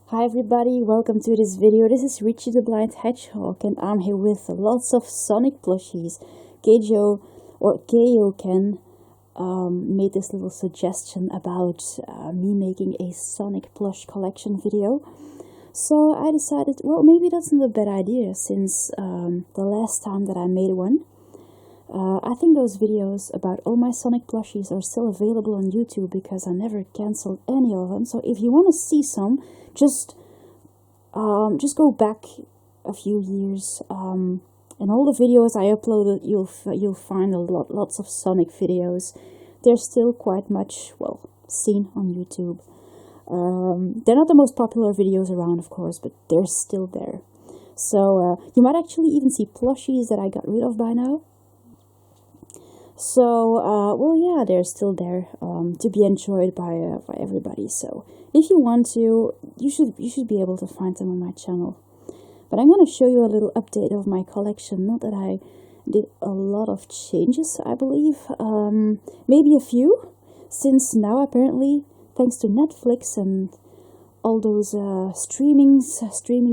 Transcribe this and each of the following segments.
Hi everybody, welcome to this video. This is Richie the Blind Hedgehog and I'm here with lots of Sonic plushies. Keio Ken made this little suggestion about me making a Sonic plush collection video. So I decided, well, maybe that's not a bad idea since the last time that I made one. I think those videos about all my Sonic plushies are still available on YouTube because I never cancelled any of them. So if you want to see some, just go back a few years. And all the videos I uploaded, you'll find lots of Sonic videos. They're still quite much, well, seen on YouTube. They're not the most popular videos around, of course, but they're still there. So you might actually even see plushies that I got rid of by now. So, well, yeah, they're still there to be enjoyed by everybody. So, if you want to, you should be able to find them on my channel. But I'm going to show you a little update of my collection. Not that I did a lot of changes, I believe. Maybe a few, since now apparently, thanks to Netflix and all those streaming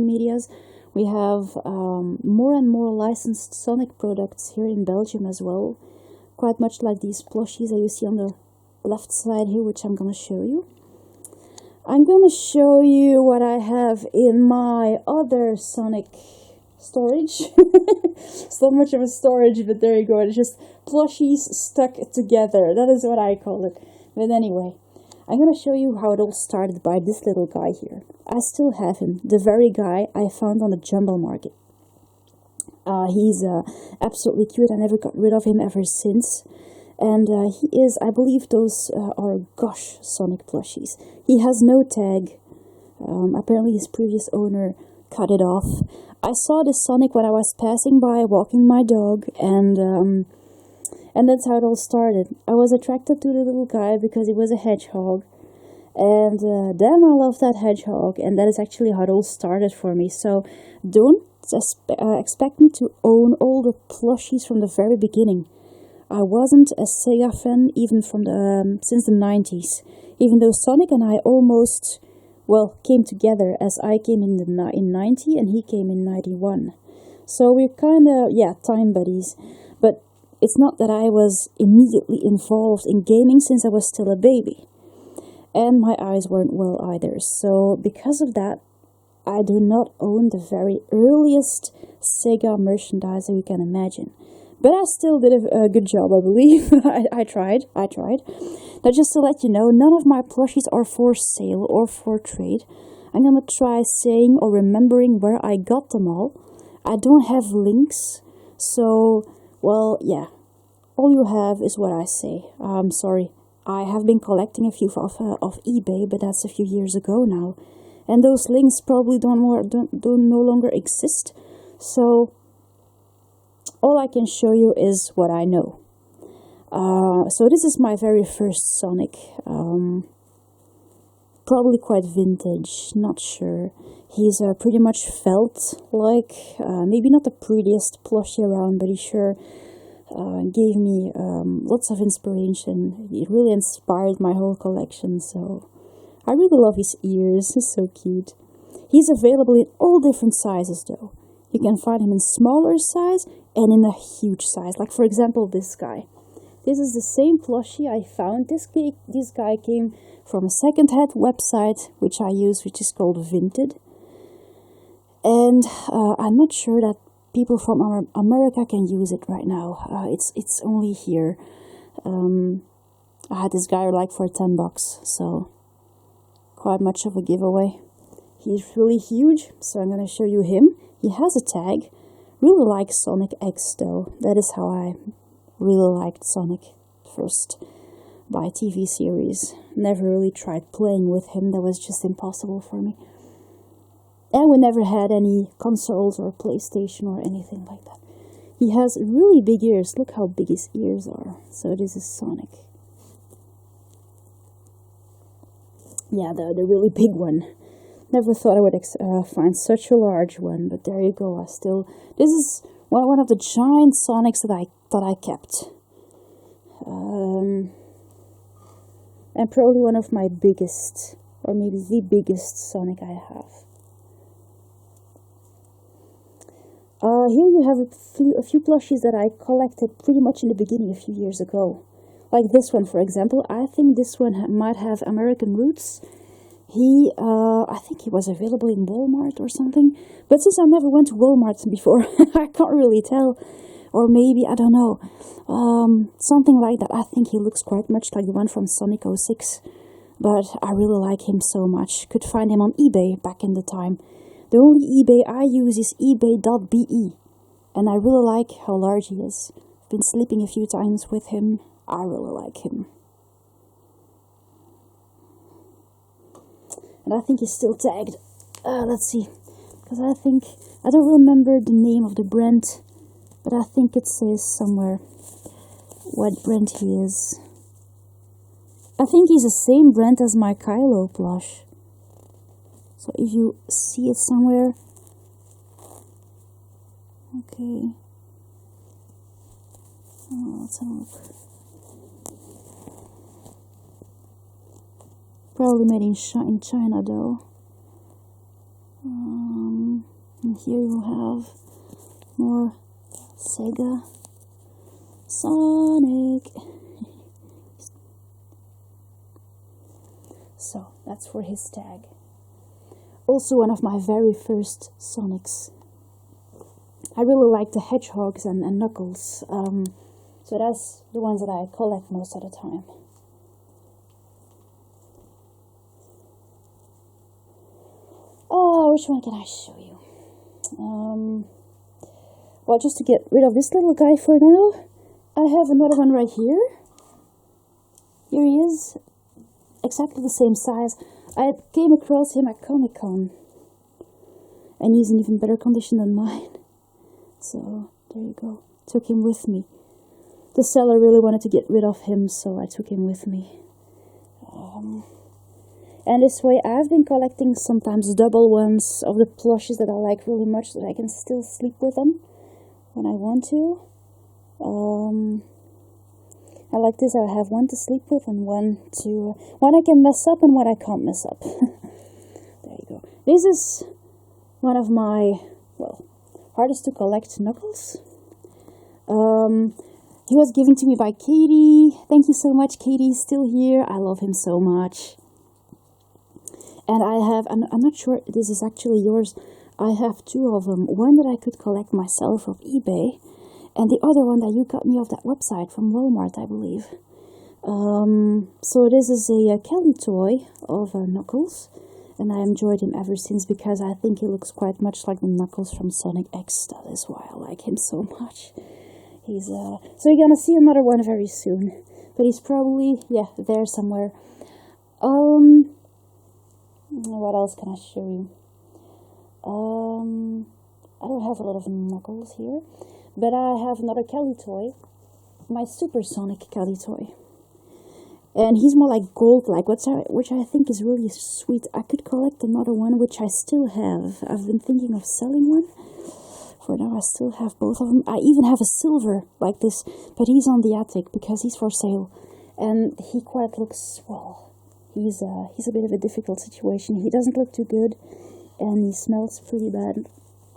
medias, we have more and more licensed Sonic products here in Belgium as well. Quite much like these plushies that you see on the left side here, which I'm going to show you. I'm going to show you what I have in my other Sonic storage. It's not much of a storage, but there you go. It's just plushies stuck together. That is what I call it. But anyway, I'm going to show you how it all started by this little guy here. I still have him, the very guy I found on the Jumbo Market. He's absolutely cute. I never got rid of him ever since. And he is, I believe those are Gosh Sonic plushies. He has no tag. Apparently his previous owner cut it off. I saw this Sonic when I was passing by, walking my dog, and that's how it all started. I was attracted to the little guy because he was a hedgehog. And then I loved that hedgehog, and that is actually how it all started for me. So don't expect me to own all the plushies from the very beginning. I wasn't a Sega fan even from since the 90s, even though Sonic and I almost, well, came together, as I came in 90 and he came in 91. So we're kind of, yeah, time buddies. But it's not that I was immediately involved in gaming since I was still a baby. And my eyes weren't well either. So because of that, I do not own the very earliest Sega merchandise that you can imagine. But I still did a good job, I believe. I tried. Now, just to let you know, none of my plushies are for sale or for trade. I'm gonna try saying or remembering where I got them all. I don't have links. So, well, yeah. All you have is what I say. I'm sorry. I have been collecting a few off eBay, but that's a few years ago now. And those links probably don't no longer exist. So all I can show you is what I know. So this is my very first Sonic. Probably quite vintage, not sure. He's pretty much felt like, maybe not the prettiest plushie around, but he sure gave me lots of inspiration. It really inspired my whole collection, so I really love his ears. He's so cute. He's available in all different sizes though. You can find him in smaller size and in a huge size. Like for example this guy. This is the same plushie I found. This guy came from a second-hand website which I use, which is called Vinted. And I'm not sure that people from America can use it right now. It's only here. I had this guy like for $10, so quite much of a giveaway. He's really huge, so I'm gonna show you him. He has a tag. Really like Sonic X though. That is how I really liked Sonic first by TV series. Never really tried playing with him. That was just impossible for me. And we never had any consoles or PlayStation or anything like that. He has really big ears. Look how big his ears are. So this is Sonic. Yeah, the really big one. Never thought I would find such a large one, but there you go. This is one of the giant Sonics that I kept. And probably one of my biggest or maybe the biggest Sonic I have. Here you have a few plushies that I collected pretty much in the beginning a few years ago. Like this one, for example. I think this one might have American roots. I think he was available in Walmart or something. But since I never went to Walmart before, I can't really tell. Or maybe, I don't know, something like that. I think he looks quite much like the one from Sonic 06. But I really like him so much. Could find him on eBay back in the time. The only eBay I use is ebay.be. And I really like how large he is. I've been sleeping a few times with him. I really like him. And I think he's still tagged. Let's see. Because I don't remember the name of the brand. But I think it says somewhere what brand he is. I think he's the same brand as my Kylo plush. So if you see it somewhere. Okay. Oh, let's have a look. Probably made in China though. And here you have more Sega Sonic. So that's for his tag. Also one of my very first Sonics. I really like the hedgehogs and Knuckles. So that's the ones that I collect most of the time. Oh, which one can I show you? Well, just to get rid of this little guy for now, I have another one right here. Here he is. Exactly the same size. I came across him at Comic-Con. And he's in even better condition than mine. So, there you go. Took him with me. The seller really wanted to get rid of him, so I took him with me. And this way, I've been collecting sometimes double ones of the plushes that I like really much, so that I can still sleep with them when I want to. I like this. I have one to sleep with and one I can mess up and one I can't mess up. There you go. This is one of my, well, hardest to collect Knuckles. He was given to me by Katie. Thank you so much, Katie. Still here. I love him so much. And I have, I'm not sure this is actually yours. I have two of them. One that I could collect myself off eBay, and the other one that you got me off that website from Walmart, I believe. So this is a Kelly toy of Knuckles, and I enjoyed him ever since because I think he looks quite much like the Knuckles from Sonic X. That is why I like him so much. He's so you're gonna see another one very soon, but he's probably there somewhere. What else can I show you? I don't have a lot of Knuckles here, but I have another Kelly toy, my Supersonic Kelly toy. And he's more like gold-like, which I think is really sweet. I could collect another one, which I still have. I've been thinking of selling one. For now, I still have both of them. I even have a silver like this, but he's on the attic because he's for sale. And he quite looks, well, he's a bit of a difficult situation. He doesn't look too good, and he smells pretty bad.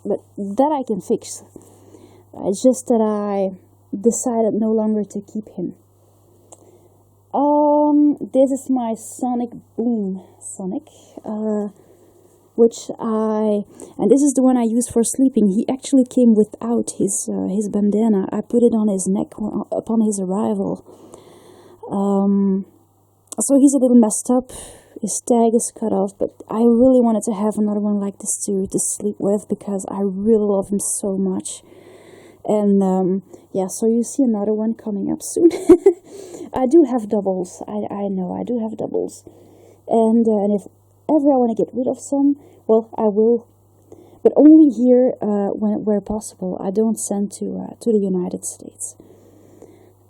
But that I can fix. It's just that I decided no longer to keep him. This is my Sonic Boom Sonic, and this is the one I use for sleeping. He actually came without his bandana. I put it on his neck upon his arrival. So he's a little messed up. His tag is cut off, but I really wanted to have another one like this to sleep with because I really love him so much. And so you see another one coming up soon. I do have doubles. I know I do have doubles. And if ever I want to get rid of some, well, I will. But only here where possible. I don't send to the United States.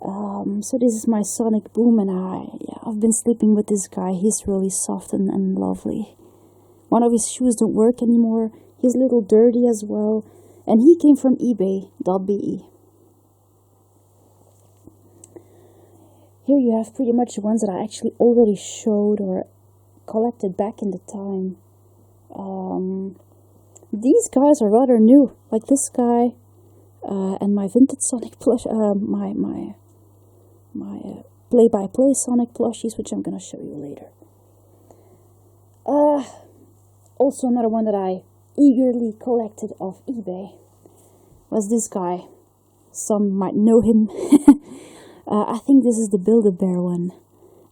So this is my Sonic Boom, and I've been sleeping with this guy. He's really soft and lovely. One of his shoes don't work anymore. He's a little dirty as well. And he came from ebay.be. Here you have pretty much the ones that I actually already showed or collected back in the time. These guys are rather new, like this guy, and my vintage Sonic plush, my play-by-play Sonic plushies, which I'm gonna show you later. Also another one that I eagerly collected off eBay was this guy. Some might know him. I think this is the Build-A-Bear one.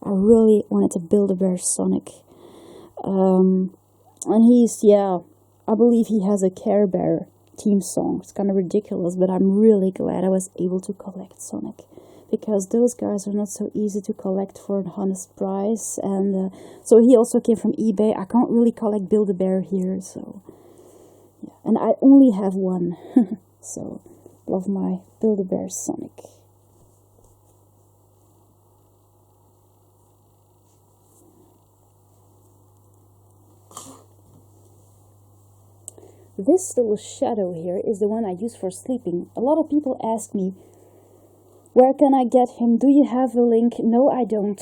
I really wanted to Build-A-Bear Sonic. And he's, yeah, I believe he has a Care Bear theme song. It's kind of ridiculous, but I'm really glad I was able to collect Sonic, because those guys are not so easy to collect for an honest price. And so he also came from eBay. I can't really collect Build-A-Bear here, so yeah. And I only have one, so love my Build-A-Bear Sonic. This little shadow here is the one I use for sleeping. A lot of people ask me, where can I get him? Do you have a link? No, I don't.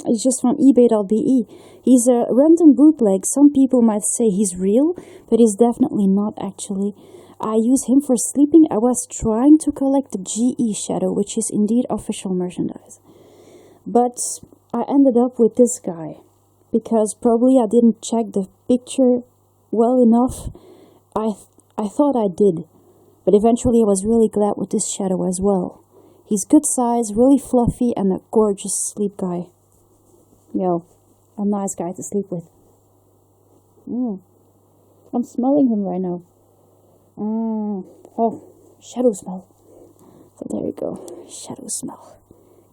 It's just from ebay.be. He's a random bootleg. Some people might say he's real, but he's definitely not actually. I use him for sleeping. I was trying to collect the GE shadow, which is indeed official merchandise. But I ended up with this guy, because probably I didn't check the picture well enough. I thought I did, but eventually I was really glad with this shadow as well. He's good size, really fluffy, and a gorgeous sleep guy. Yo, a nice guy to sleep with. I'm smelling him right now. Oh, shadow smell. So there you go, shadow smell.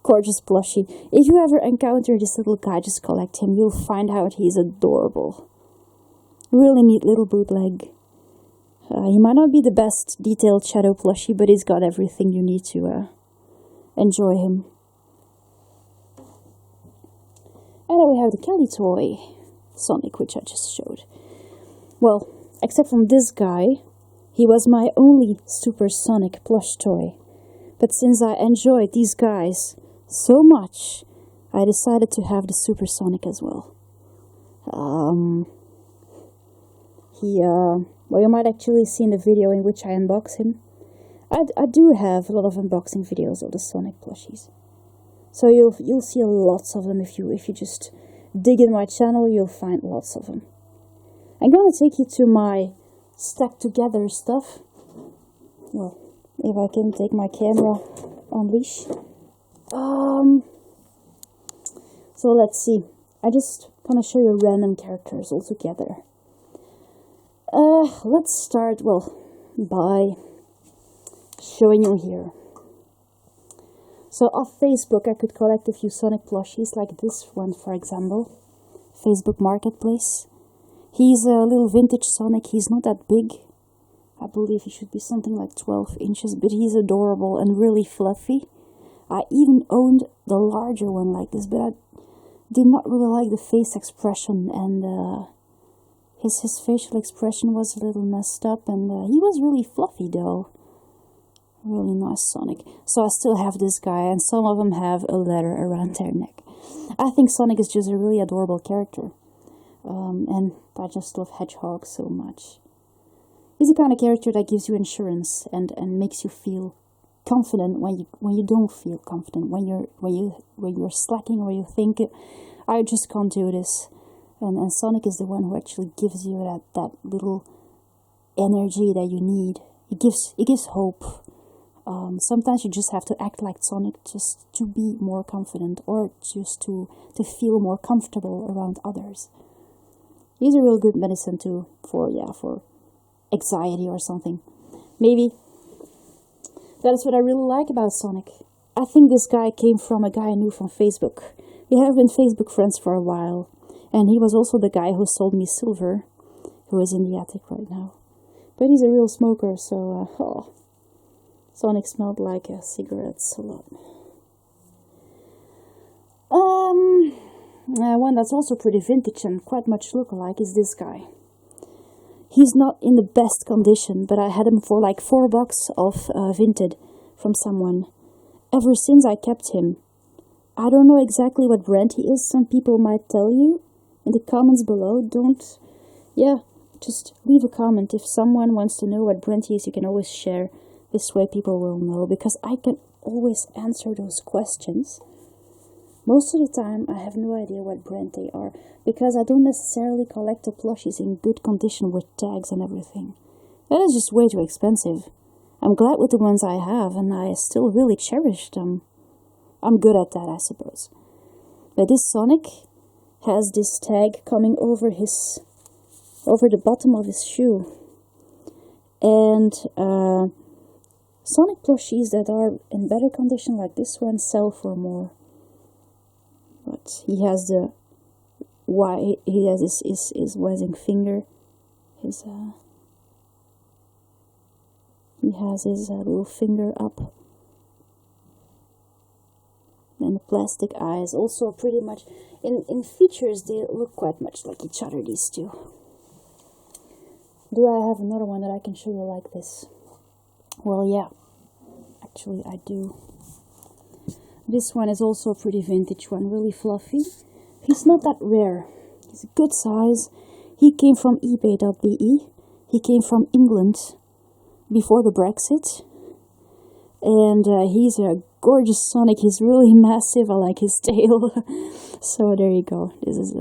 Gorgeous plushie. If you ever encounter this little guy, just collect him. You'll find out he's adorable. Really neat little bootleg. He might not be the best detailed shadow plushie, but he's got everything you need to enjoy him. And then we have the Kelly toy Sonic, which I just showed. Well, except from this guy, he was my only Super Sonic plush toy. But since I enjoyed these guys so much, I decided to have the Super Sonic as well. Well, you might actually see in the video in which I unbox him. I do have a lot of unboxing videos of the Sonic plushies, so you'll see lots of them if you just dig in my channel. You'll find lots of them. I'm gonna take you to my stacked together stuff. Well, if I can take my camera on leash. So let's see. I just gonna show you random characters all together. Let's start, well, by showing you here. So off Facebook, I could collect a few Sonic plushies, like this one, for example. Facebook Marketplace. He's a little vintage Sonic. He's not that big. I believe he should be something like 12 inches, but he's adorable and really fluffy. I even owned the larger one like this, but I did not really like the face expression, and his facial expression was a little messed up, and he was really fluffy though. Really nice Sonic. So I still have this guy, and some of them have a letter around their neck. I think Sonic is just a really adorable character. And I just love Hedgehog so much. He's the kind of character that gives you insurance and makes you feel confident when you don't feel confident, when you're slacking, or you think, I just can't do this. And Sonic is the one who actually gives you that little energy that you need. It gives hope. Sometimes you just have to act like Sonic just to be more confident, or just to feel more comfortable around others. He's a real good medicine too for anxiety or something. Maybe. That's what I really like about Sonic. I think this guy came from a guy I knew from Facebook. We have been Facebook friends for a while. And he was also the guy who sold me Silver, who is in the attic right now. But he's a real smoker, so Sonic smelled like cigarettes a lot. One that's also pretty vintage and quite much look-alike is this guy. He's not in the best condition, but I had him for like $4 off Vinted from someone. Ever since I kept him. I don't know exactly what brand he is. Some people might tell you. in the comments below. Just leave a comment. If someone wants to know what Brente is, you can always share. This way people will know, because I can always answer those questions. Most of the time I have no idea what Brente are, because I don't necessarily collect the plushies in good condition with tags and everything. That is just way too expensive. I'm glad with the ones I have, and I still really cherish them. I'm good at that, I suppose. But this Sonic has this tag coming over the bottom of his shoe. And Sonic plushies that are in better condition like this one sell for more. But he has his wedding finger. He has his little finger up. And the plastic eyes also pretty much, in features, they look quite much like each other, these two. Do I have another one that I can show you like this? Well, yeah. Actually, I do. This one is also a pretty vintage one, really fluffy. He's not that rare. He's a good size. He came from eBay.be. He came from England before the Brexit. And he's a gorgeous Sonic. He's really massive. I like his tail. So there you go. This is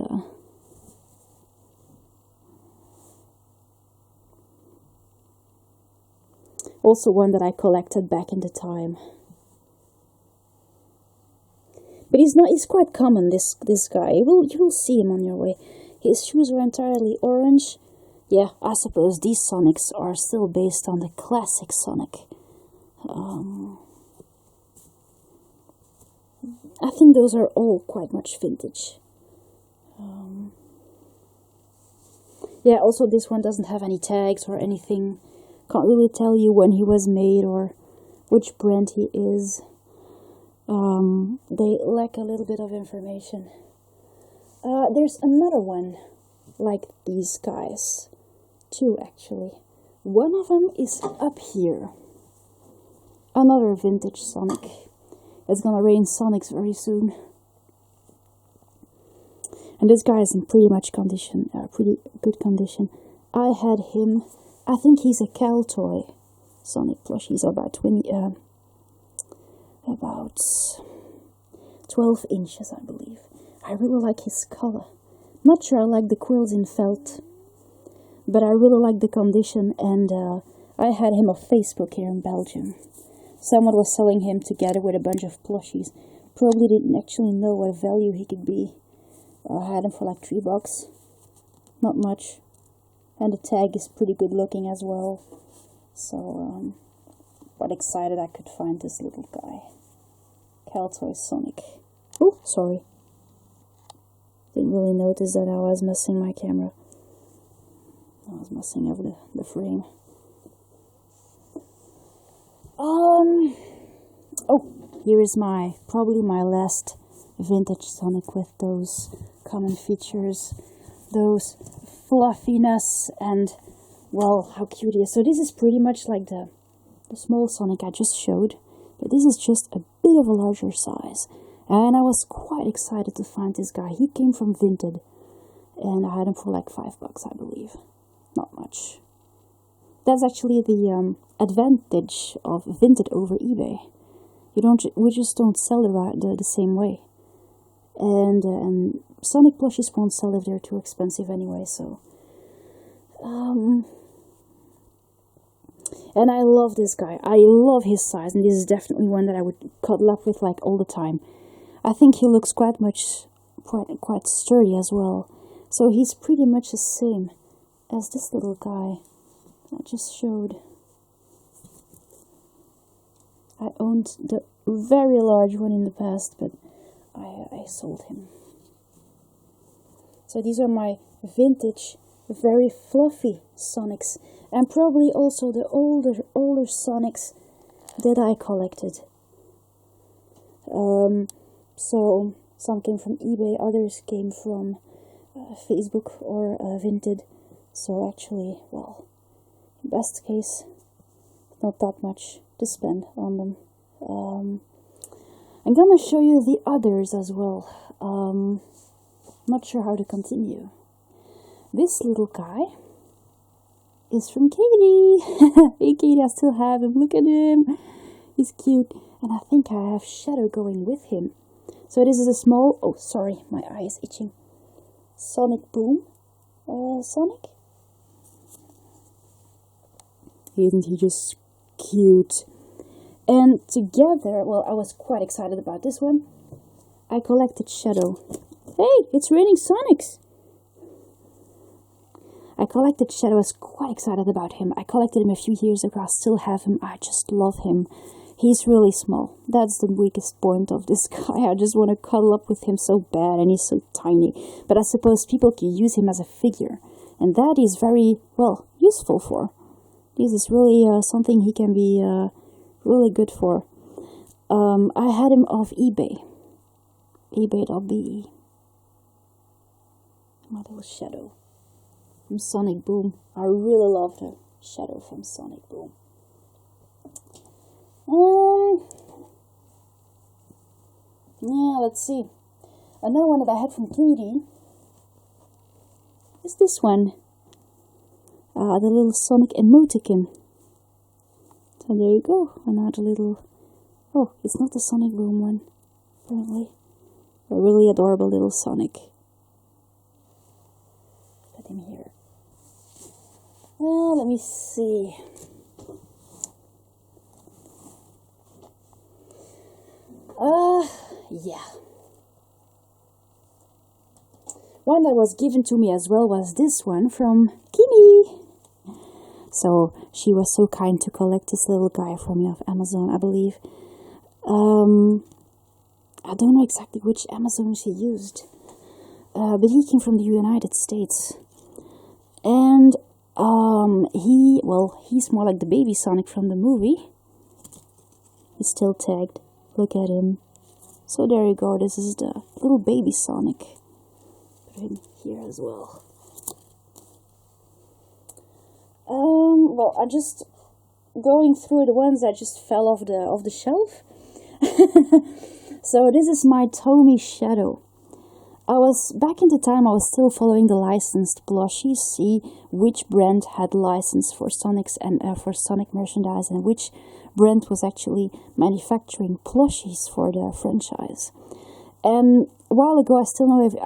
also one that I collected back in the time. But he's quite common, this guy. You will see him on your way. His shoes are entirely orange. Yeah, I suppose these Sonics are still based on the classic Sonic. I think those are all quite much vintage. Yeah, also this one doesn't have any tags or anything. Can't really tell you when he was made or which brand he is. They lack a little bit of information. There's another one like these guys. Two, actually. One of them is up here. Another vintage Sonic. It's gonna rain Sonics very soon. And this guy is in pretty good condition. I had him. I think he's a Cal toy Sonic plush. He's about 12 inches, I believe. I really like his color. Not sure I like the quills in felt, but I really like the condition. And I had him off Facebook here in Belgium. Someone was selling him together with a bunch of plushies. Probably didn't actually know what value he could be. I had him for like $3. Not much. And the tag is pretty good looking as well. So, quite excited I could find this little guy. Caltoy Sonic. Oh, sorry. Didn't really notice that I was messing my camera. I was messing up the frame. Oh, here is probably my last vintage Sonic with those common features, those fluffiness, and, well, how cute he is. So this is pretty much like the small Sonic I just showed, but this is just a bit of a larger size. And I was quite excited to find this guy. He came from Vinted, and I had him for like $5, I believe. Not much. That's actually the advantage of Vinted over eBay. We just don't sell the same way. And Sonic plushies won't sell if they're too expensive anyway, so. And I love this guy. I love his size, and this is definitely one that I would cuddle up with like all the time. I think he looks quite sturdy as well. So he's pretty much the same as this little guy I just showed. I owned the very large one in the past, but I sold him. So these are my vintage, very fluffy Sonics, and probably also the older Sonics that I collected. So some came from eBay, others came from Facebook or Vinted. So actually, well, in best case, not that much to spend on them. I'm gonna show you the others as well. Not sure how to continue. This little guy is from Katie. Hey Katie, I still have him. Look at him. He's cute. And I think I have Shadow going with him. So this is a small... Oh, sorry, my eye is itching. Sonic Boom. Sonic? Isn't he just cute? And together, well, I was quite excited about this one. I collected Shadow. Hey, it's raining Sonics! I collected Shadow. I was quite excited about him. I collected him a few years ago. I still have him. I just love him. He's really small. That's the weakest point of this guy. I just want to cuddle up with him so bad, and he's so tiny. But I suppose people can use him as a figure. And that is very, well, useful for. This is really something he can be really good for. I had him off eBay. eBay.be. My little Shadow from Sonic Boom. I really love the Shadow from Sonic Boom. Yeah, let's see. Another one that I had from Katie is this one. The little Sonic emoticon. So there you go. Another little... Oh, it's not the Sonic Boom one, apparently. A really adorable little Sonic. Put him here. Let me see. Yeah. One that was given to me as well was this one from Kimi. So she was so kind to collect this little guy from me off Amazon, I believe. I don't know exactly which Amazon she used, but he came from the United States. And he's more like the baby Sonic from the movie. He's still tagged. Look at him. So there you go. This is the little baby Sonic. Put him here as well. Well, I just going through the ones that just fell off the shelf. So this is my Tommy Shadow. Back in the time I was still following the licensed plushies, see which brand had license for Sonics and for Sonic merchandise, and which brand was actually manufacturing plushies for the franchise. And a while ago, I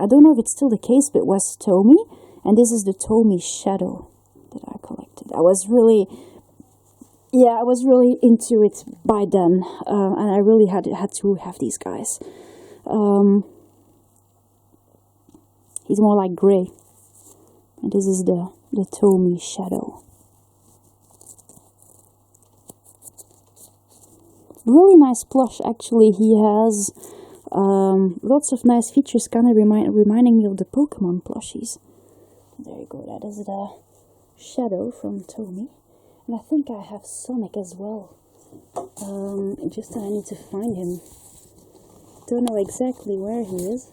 don't know if it's still the case, but it was Tommy, and this is the Tommy Shadow that I collected. I was really into it by then, and I really had to have these guys. He's more like grey, and this is the Tommy Shadow. Really nice plush, actually. He has lots of nice features, kind of reminding me of the Pokemon plushies. There you go, that is the Shadow from Tommy. And I think I have Sonic as well. Just that I need to find him. Don't know exactly where he is.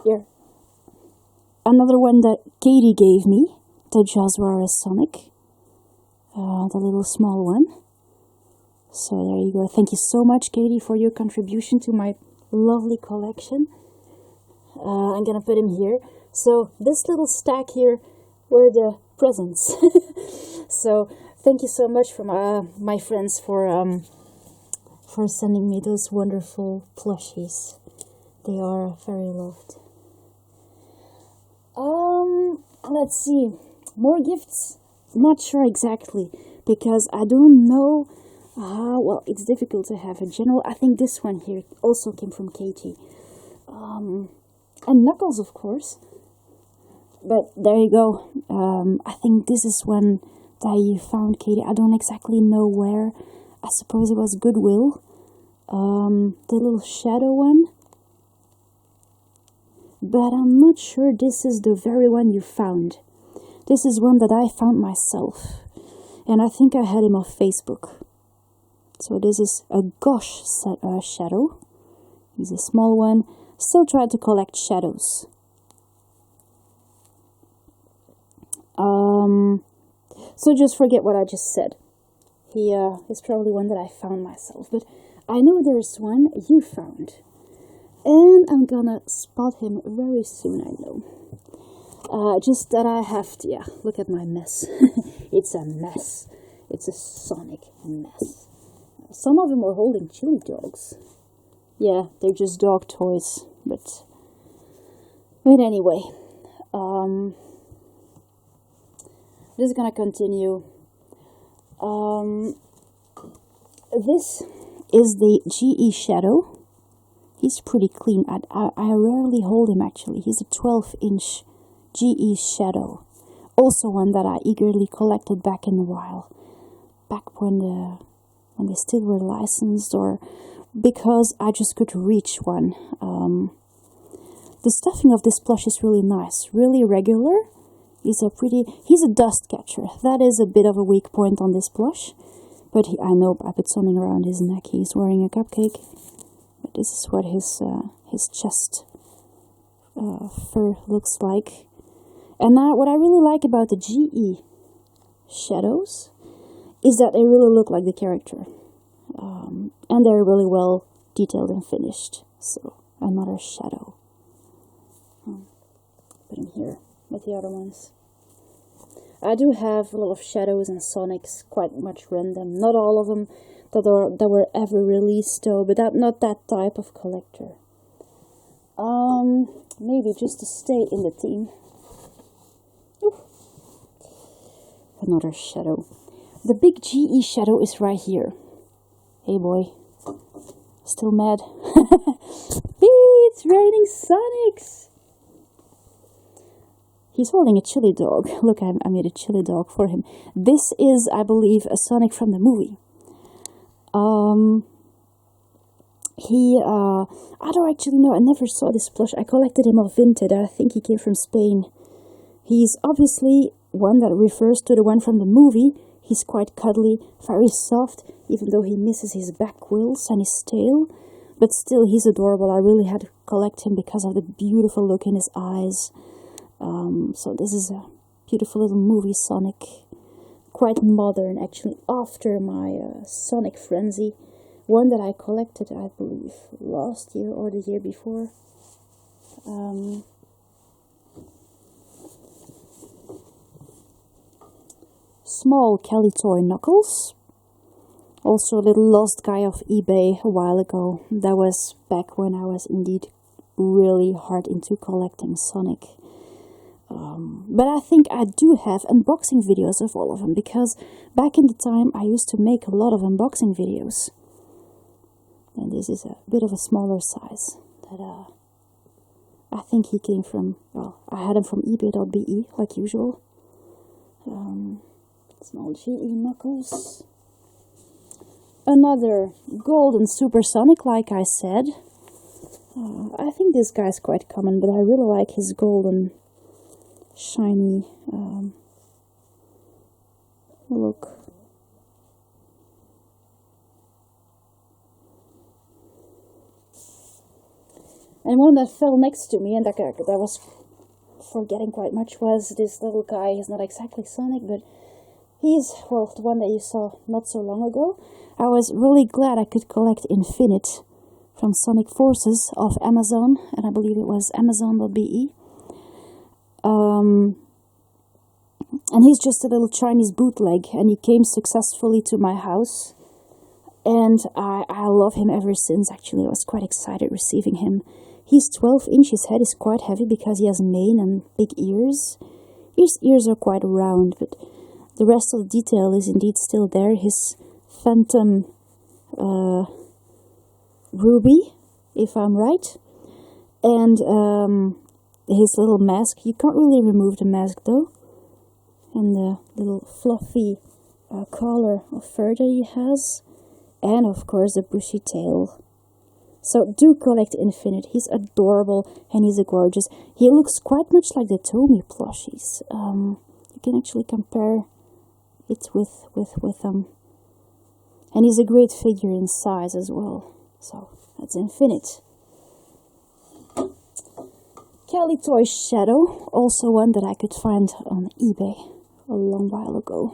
Here. Another one that Katie gave me, the Jazzwares Sonic. The little small one. So there you go. Thank you so much, Katie, for your contribution to my lovely collection. I'm gonna put him here. So this little stack here were the presents. So thank you so much for my friends for sending me those wonderful plushies. They are very loved. Let's see. More gifts. Not sure exactly, because I don't know. Well, it's difficult to have a general. I think this one here also came from Katie. And Knuckles, of course. But there you go. I think this is one that you found, Katie. I don't exactly know where. I suppose it was Goodwill. The little Shadow one. But I'm not sure this is the very one you found. This is one that I found myself. And I think I had him off Facebook. So this is a Gosh Shadow. He's a small one. Still trying to collect shadows. So just forget what I just said. He is probably one that I found myself. But I know there's one you found. And I'm gonna spot him very soon, I know. Just that I have to, yeah, look at my mess. It's a mess. It's a Sonic mess. Some of them are holding chili dogs. Yeah, they're just dog toys, but anyway, this is gonna continue. This is the GE Shadow. He's pretty clean. I rarely hold him actually. He's a 12-inch GE Shadow. Also one that I eagerly collected back in a while. Back when they still were licensed, or because I just could reach one. The stuffing of this plush is really nice, really regular. He's a dust catcher. That is a bit of a weak point on this plush. But I know I put something around his neck. He's wearing a cupcake. But this is what his chest fur looks like. And now, what I really like about the GE Shadows is that they really look like the character. And they're really well detailed and finished. So, another shadow. Put him here with the other ones. I do have a lot of Shadows and Sonics, quite much random. Not all of them that were ever released though, but not that type of collector. Maybe just to stay in the theme. Ooh. Another Shadow. The big GE Shadow is right here. Hey boy. Still mad. It's raining Sonics! He's holding a chili dog. Look, I made a chili dog for him. This is, I believe, a Sonic from the movie. I don't actually know. I never saw this plush. I collected him off Vinted. I think he came from Spain. He's obviously one that refers to the one from the movie. He's quite cuddly, very soft, even though he misses his back wheels and his tail. But still, he's adorable. I really had to collect him because of the beautiful look in his eyes. So this is a beautiful little movie Sonic. Quite modern, actually, after my Sonic Frenzy. One that I collected, I believe, last year or the year before. Small Kelly toy Knuckles. Also a little lost guy off eBay a while ago. That was back when I was indeed really hard into collecting Sonic. But I think I do have unboxing videos of all of them, because back in the time I used to make a lot of unboxing videos. And this is a bit of a smaller size that I think he came from, well, I had him from ebay.be like usual. Small GE Knuckles. Another golden supersonic, like I said. I think this guy's quite common, but I really like his golden shiny look. And one that fell next to me, and that I was forgetting quite much, was this little guy. He's not exactly Sonic, but he's, well, the one that you saw not so long ago. I was really glad I could collect Infinite from Sonic Forces off Amazon, and I believe it was Amazon.be. And he's just a little Chinese bootleg, and he came successfully to my house. And I love him ever since, actually. I was quite excited receiving him. He's 12 inch, his head is quite heavy because he has mane and big ears. His ears are quite round, but the rest of the detail is indeed still there. His phantom ruby, if I'm right. And his little mask. You can't really remove the mask though. And the little fluffy collar of fur that he has. And of course the bushy tail. So do collect Infinite. He's adorable and he's gorgeous. He looks quite much like the Tommy plushies. You can actually compare it with them. And he's a great figure in size as well. So that's Infinite. Kelly Toy Shadow, also one that I could find on eBay a long while ago.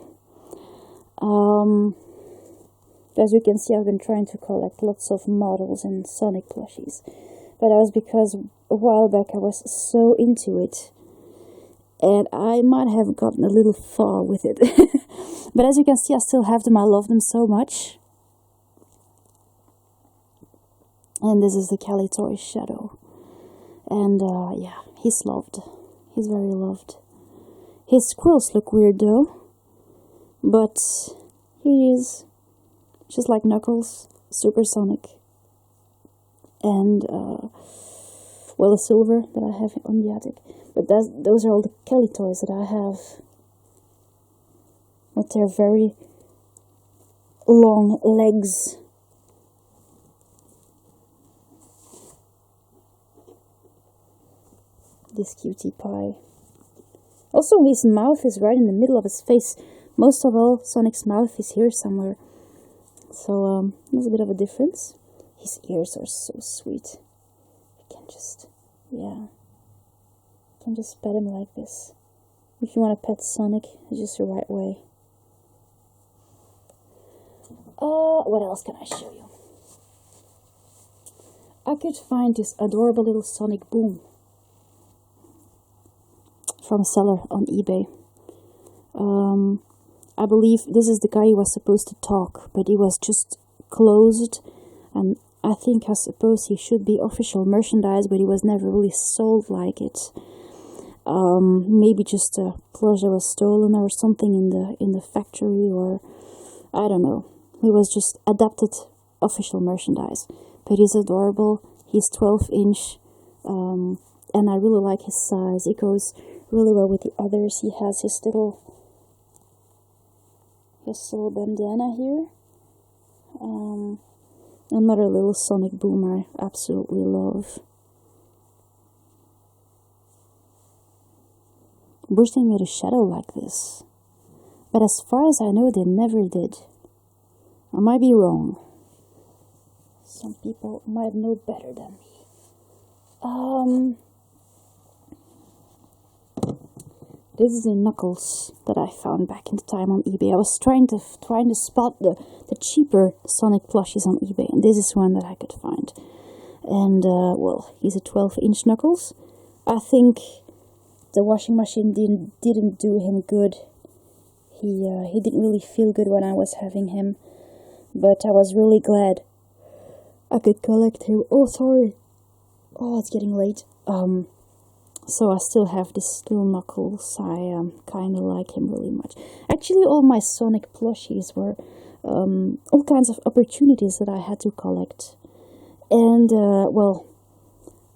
As you can see, I've been trying to collect lots of models and Sonic plushies. But that was because a while back I was so into it. And I might have gotten a little far with it. But as you can see, I still have them. I love them so much. And this is the Calitoy Shadow. And yeah, he's loved. He's very loved. His squirrels look weird though. But he is just like Knuckles, supersonic. And, well, a silver that I have on the attic. But those are all the Calitoys that I have. With their very long legs. This cutie pie. Also, his mouth is right in the middle of his face. Most of all, Sonic's mouth is here somewhere. So, there's a bit of a difference. His ears are so sweet. You can just, yeah. You can just pet him like this. If you want to pet Sonic, it's just the right way. What else can I show you? I could find this adorable little Sonic Boom from a seller on eBay. I believe this is the guy who was supposed to talk, but he was just closed, and I suppose he should be official merchandise, but he was never really sold like it. Maybe just a plush that was stolen or something in the factory, or I don't know. He was just adapted official merchandise, but he's adorable. He's 12-inch, and I really like his size. It goes really well with the others. He has his little bandana here. Another little Sonic Boom I absolutely love. Wish they made a shadow like this, but as far as I know, they never did. I might be wrong. Some people might know better than me. This is the Knuckles that I found back in the time on eBay. I was trying to spot the cheaper Sonic plushies on eBay, and this is one that I could find. And well, he's a 12-inch Knuckles. I think the washing machine didn't do him good. He didn't really feel good when I was having him, but I was really glad I could collect him. Oh, sorry. Oh, it's getting late. So I still have this little Knuckles. I kind of like him really much. Actually, all my Sonic plushies were all kinds of opportunities that I had to collect. And, well,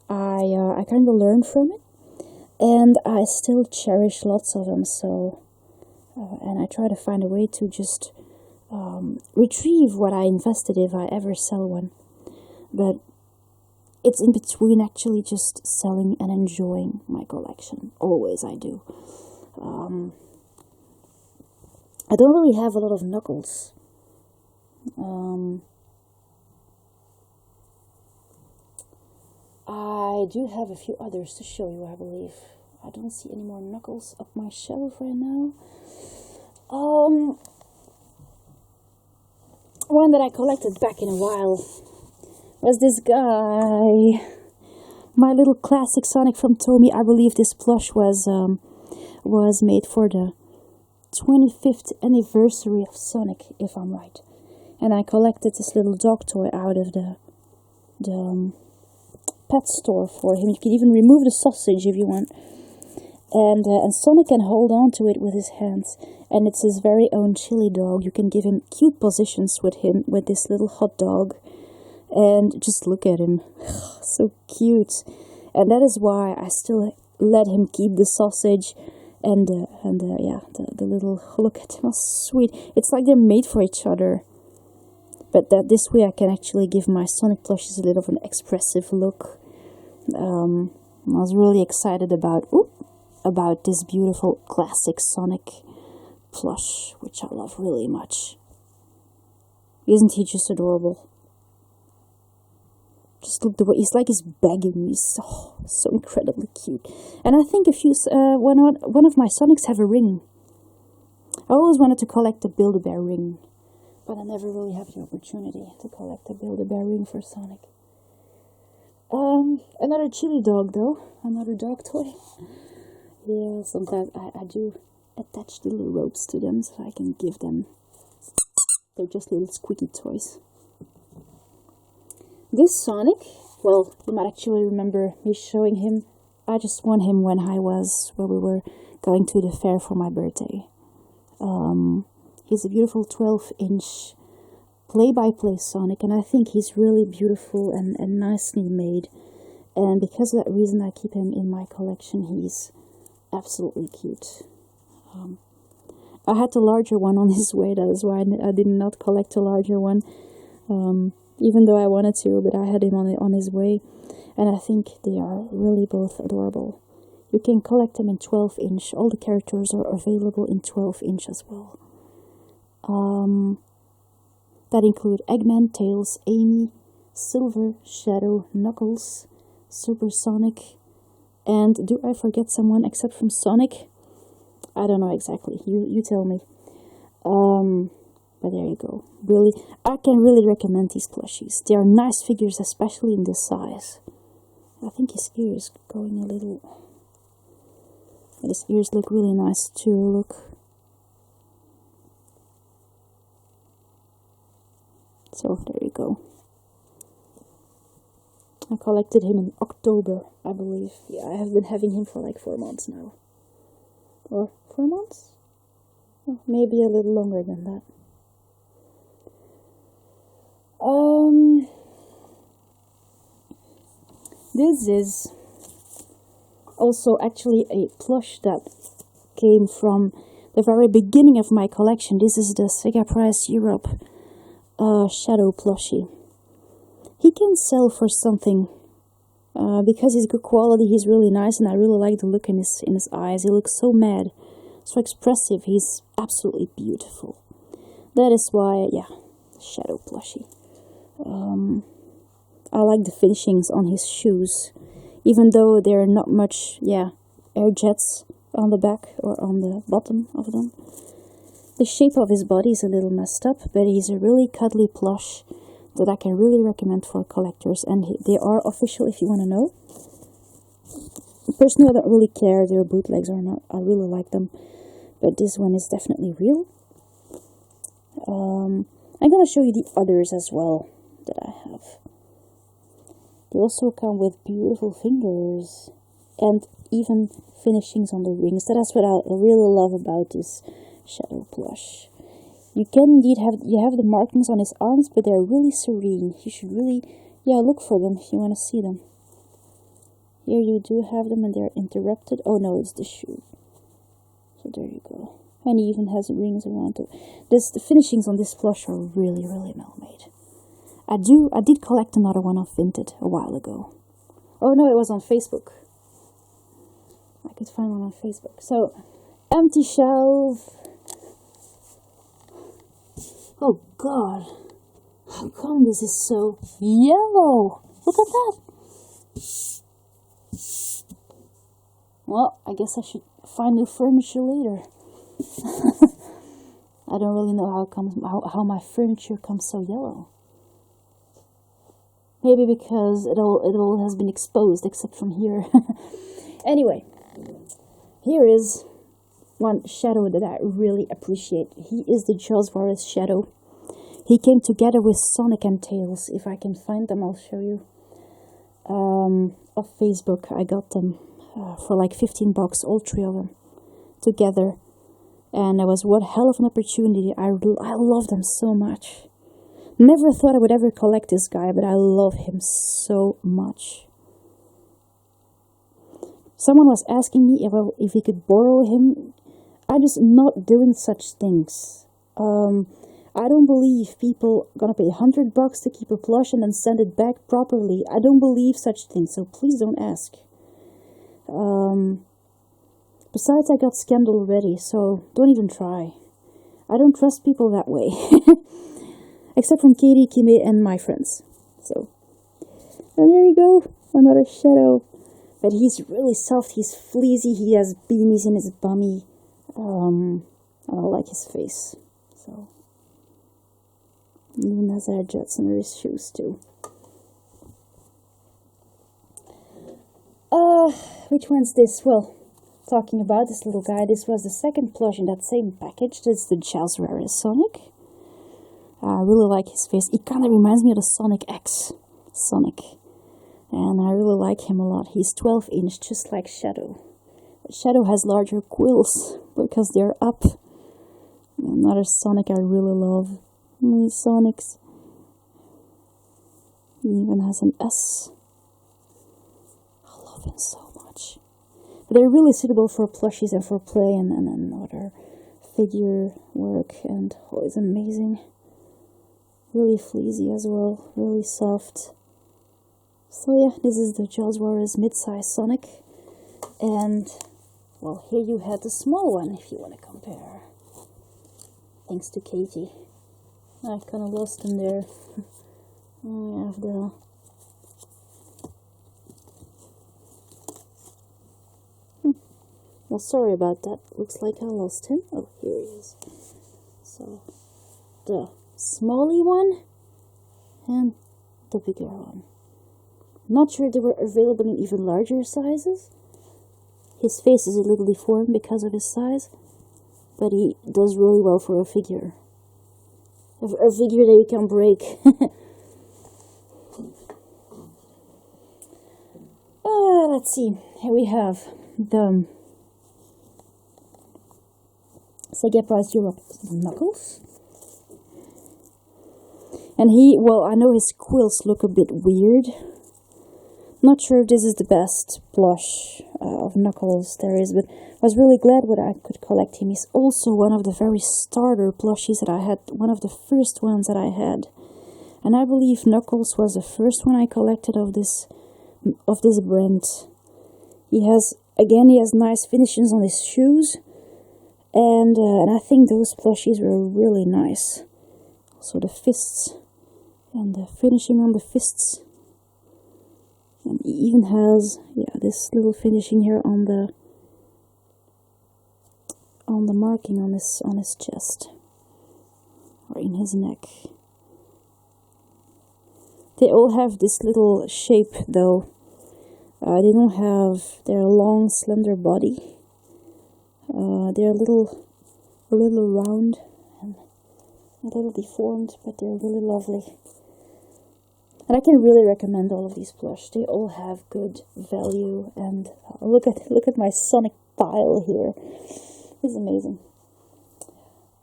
I kind of learned from it. And I still cherish lots of them, so... and I try to find a way to just retrieve what I invested if I ever sell one. But it's in between actually just selling and enjoying my collection. Always I do. I don't really have a lot of Knuckles. I do have a few others to show you, I believe. I don't see any more Knuckles up my shelf right now. One that I collected back in a while was this guy. My little classic Sonic from Tomy. I believe this plush was made for the 25th anniversary of Sonic, if I'm right. And I collected this little dog toy out of the pet store for him. You can even remove the sausage if you want. And Sonic can hold on to it with his hands. And it's his very own chili dog. You can give him cute positions with him, with this little hot dog. And just look at him. So cute. And that is why I still let him keep the sausage. And yeah, the little, look at him, how sweet. It's like they're made for each other. But this way I can actually give my Sonic plushies a little of an expressive look. I was really excited about this beautiful classic Sonic plush, which I love really much. Isn't he just adorable? Just look the way he's begging me. So incredibly cute. And I think one of my Sonics have a ring. I always wanted to collect a Build-A-Bear ring. but I never really have the opportunity to collect a Build-A-Bear ring for Sonic. Another chili dog though, another dog toy. Yeah, sometimes I do attach the little ropes to them so I can give them. They're just little squeaky toys. This Sonic, well, you might actually remember me showing him. I just won him when we were going to the fair for my birthday. He's a beautiful 12-inch play-by-play Sonic, and I think he's really beautiful and nicely made. And because of that reason, I keep him in my collection. He's absolutely cute. I had the larger one on his way. That is why I did not collect a larger one, even though I wanted to. But I had him on his way, and I think they are really both adorable. You can collect them in 12-inch. All the characters are available in 12-inch as well. That include Eggman, Tails, Amy, Silver, Shadow, Knuckles, Super Sonic, and do I forget someone except from Sonic? I don't know exactly. You tell me. But there you go. Really, I can really recommend these plushies. They are nice figures, especially in this size. I think his ear is going a little. His ears look really nice too. Look. So there you go. I collected him in October, I believe. Yeah, I have been having him for like 4 months now. Or 4 months? Oh, maybe a little longer than that. This is also actually a plush that came from the very beginning of my collection. This is the Sega Prize Europe Shadow plushie. He can sell for something because he's good quality. He's really nice, and I really like the look in his eyes. He looks so mad, so expressive. He's absolutely beautiful. That is why, yeah, Shadow plushie. I like the finishings on his shoes, even though there are not much, air jets on the back or on the bottom of them. The shape of his body is a little messed up, but he's a really cuddly plush that I can really recommend for collectors, and they are official if you want to know. Personally, I don't really care if they're bootlegs or not. I really like them, but this one is definitely real. I'm going to show you the others as well that I have. They also come with beautiful fingers and even finishings on the rings. That's what I really love about this Shadow plush. You can indeed have the markings on his arms, but they're really serene. You should really, look for them if you want to see them. Here you do have them, and they're interrupted. Oh no, it's the shoe. So there you go. And he even has rings around it. The finishings on this plush are really, really well made. I did collect another one of Vinted a while ago. Oh no, it was on Facebook. I could find one on Facebook. So, empty shelf. Oh God, how come this is so yellow? Look at that. Well, I guess I should find new furniture later. I don't really know how my furniture comes so yellow. Maybe because it all has been exposed except from here. Anyway, here is one Shadow that I really appreciate. He is the Charles Varus Shadow. He came together with Sonic and Tails. If I can find them, I'll show you. Off Facebook, I got them for like $15, all 3 of them together. And it was one hell of an opportunity. I love them so much. Never thought I would ever collect this guy, but I love him so much. Someone was asking me if he could borrow him. I'm just not doing such things. I don't believe people are gonna pay $100 to keep a plush and then send it back properly. I don't believe such things, so please don't ask. Besides, I got scammed already, so don't even try. I don't trust people that way. Except from Katie, Kimi, and my friends. So, and there you go, another Shadow. But he's really soft, he's fleecy, he has beanies in his bummy. I like his face. So, Even has air jets under his shoes too. Which one's this? Well, talking about this little guy, this was the second plush in that same package. This is the Jazzwares Sonic. I really like his face. It kind of reminds me of the Sonic X Sonic. And I really like him a lot. He's 12 inch, just like Shadow. Shadow has larger quills because they're up. Another Sonic I really love. These Sonics. He even has an S. I love him so much. But they're really suitable for plushies and for play and other figure work. And oh, it's amazing. Really fleecy as well. Really soft. So yeah, this is the Jazzwares mid-size Sonic. And, well, here you have the small one if you want to compare. Thanks to Katie. I kind of lost him there. I have the... Well, sorry about that. Looks like I lost him. Oh, here he is. So, the smallie one and the bigger one. Not sure they were available in even larger sizes. His face is a little deformed because of his size, but he does really well for a figure. A figure that you can break. Let's see. Here we have the Sega Prize Europe Knuckles. And well, I know his quills look a bit weird. Not sure if this is the best plush of Knuckles there is, but I was really glad that I could collect him. He's also one of the very starter plushies that I had, one of the first ones that I had. And I believe Knuckles was the first one I collected of this brand. He has nice finishes on his shoes, and I think those plushies were really nice. Also the fists, and the finishing on the fists. And he even has, this little finishing here on the marking on his chest, or in his neck. They all have this little shape, though. They don't have their long, slender body. They're a little round and a little deformed, but they're really lovely. And I can really recommend all of these plush. They all have good value, and look at my Sonic pile here. It's amazing.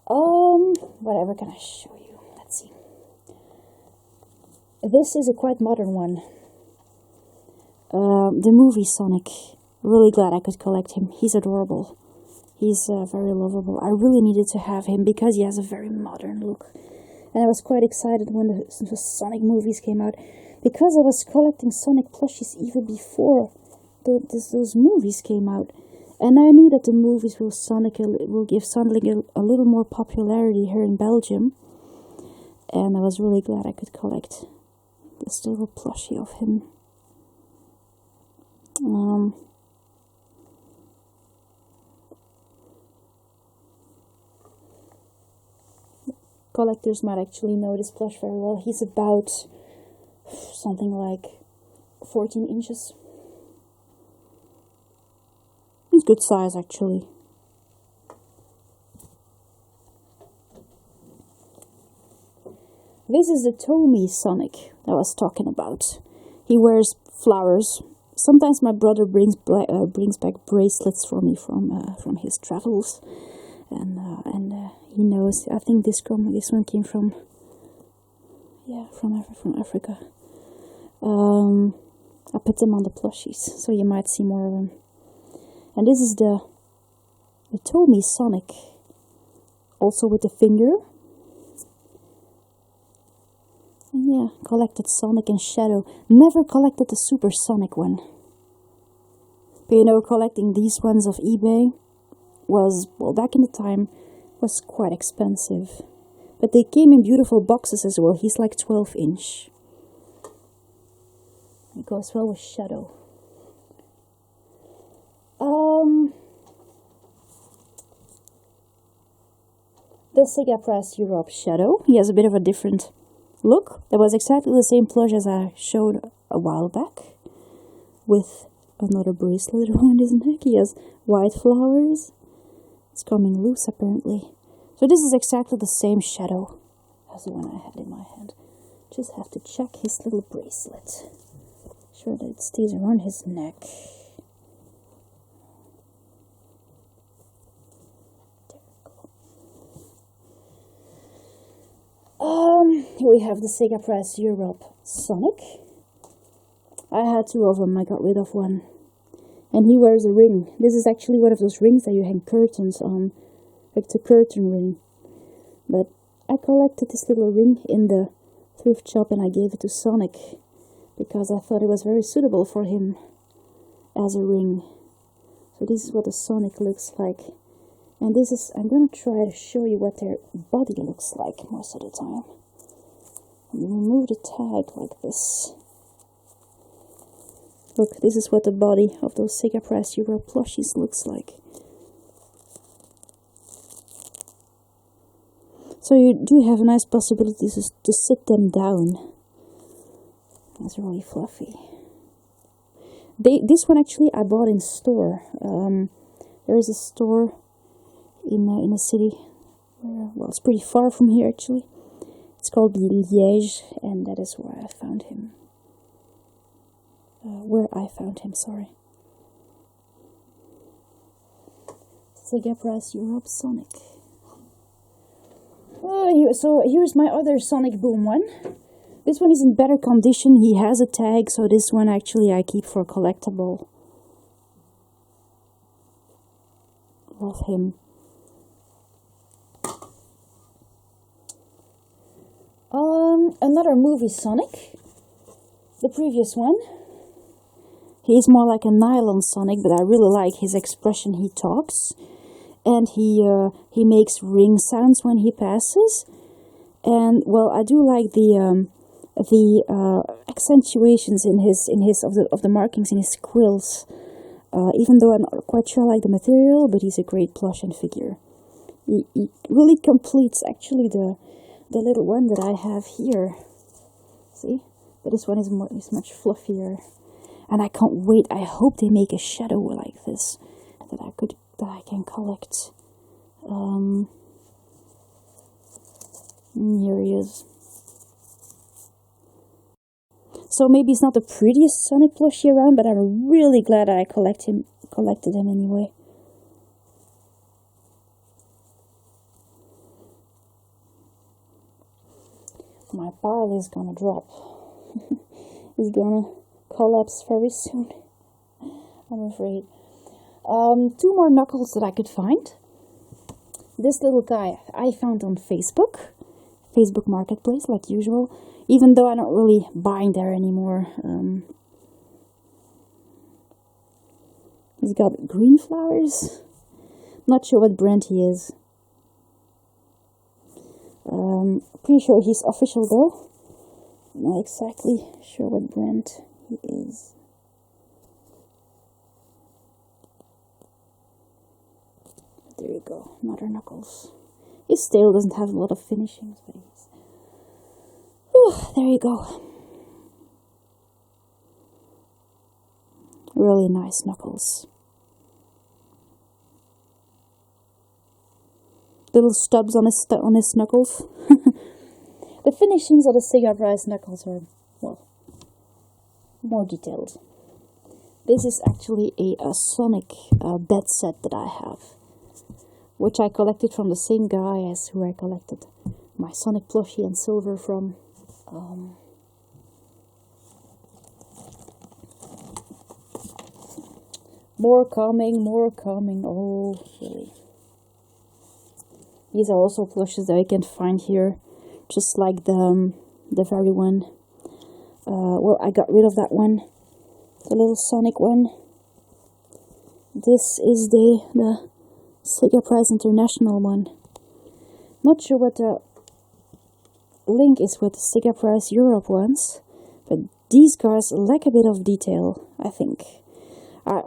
Whatever can I show you? Let's see. This is a quite modern one. The movie Sonic. Really glad I could collect him. He's adorable. He's very lovable. I really needed to have him because he has a very modern look. And I was quite excited when the Sonic movies came out, because I was collecting Sonic plushies even before those movies came out. And I knew that the movies will give Sonic a little more popularity here in Belgium. And I was really glad I could collect this little plushie of him. Collectors might actually know this plush very well. He's about something like 14 inches. He's good size, actually. This is the Tommy Sonic that I was talking about. He wears flowers. Sometimes my brother brings back bracelets for me from his travels. And he knows. I think this one came from Africa. I put them on the plushies, so you might see more of them. And this is the Tommy Sonic, also with the finger. And yeah, collected Sonic and Shadow. Never collected the Super Sonic one. But you know, collecting these ones off eBay was, well, back in the time, was quite expensive. But they came in beautiful boxes as well. He's like 12 inch. It goes well with Shadow. The Sega Prize Europe Shadow. He has a bit of a different Look, that was exactly the same plush as I showed a while back, with another bracelet around his neck. He has white flowers. It's coming loose apparently. So this is exactly the same shadow as the one I had in my hand. Just have to check his little bracelet. Sure that it stays around his neck. Here we have the Sega Press Europe Sonic. I had two of them, I got rid of one. And he wears a ring. This is actually one of those rings that you hang curtains on, like the curtain ring. But I collected this little ring in the thrift shop and I gave it to Sonic because I thought it was very suitable for him as a ring. So this is what the Sonic looks like. And this is, I'm gonna try to show you what their body looks like most of the time. And remove the tag like this. Look, this is what the body of those Sega Press Europe plushies looks like. So you do have a nice possibility to sit them down. It's really fluffy. This one actually I bought in store. There is a store in a city where, well, it's pretty far from here actually. It's called Liège, and that is where I found him. Sorry. Sega Press Europe Sonic. So here's my other Sonic Boom one. This one is in better condition. He has a tag, so this one actually I keep for collectible. Love him. Another movie Sonic. The previous one. He's more like a nylon Sonic, but I really like his expression. He talks, and he makes ring sounds when he passes. And well, I do like the accentuations in his of the markings in his quills. Even though I'm not quite sure I like the material, but he's a great plush and figure. He really completes actually the little one that I have here. See, but this one is much fluffier, and I can't wait. I hope they make a shadow like this that I can collect. Here he is. So maybe it's not the prettiest Sonic plushie around, but I'm really glad I collected him anyway. My pile is gonna drop. It's gonna collapse very soon, I'm afraid. Two more Knuckles that I could find. This little guy I found on Facebook Marketplace, like usual, even though I'm not really buying there anymore. He's got green flowers. Not sure what brand he is. Pretty sure he's official though. Not exactly sure what brand he is. There you go, another Knuckles. His tail doesn't have a lot of finishings, but he's... Whew, there you go. Really nice Knuckles. Little stubs on his knuckles. The finishings of the Sega Press Knuckles are, well, more detailed. This is actually a Sonic bed set that I have, which I collected from the same guy as who I collected my Sonic plushie and silver from. More coming, oh, really. These are also plushes that I can find here, just like the very one. Well, I got rid of that one, the little Sonic one. This is the Sega Press International one. Not sure what the link is with the Sega Press Europe ones, but these guys lack a bit of detail, I think.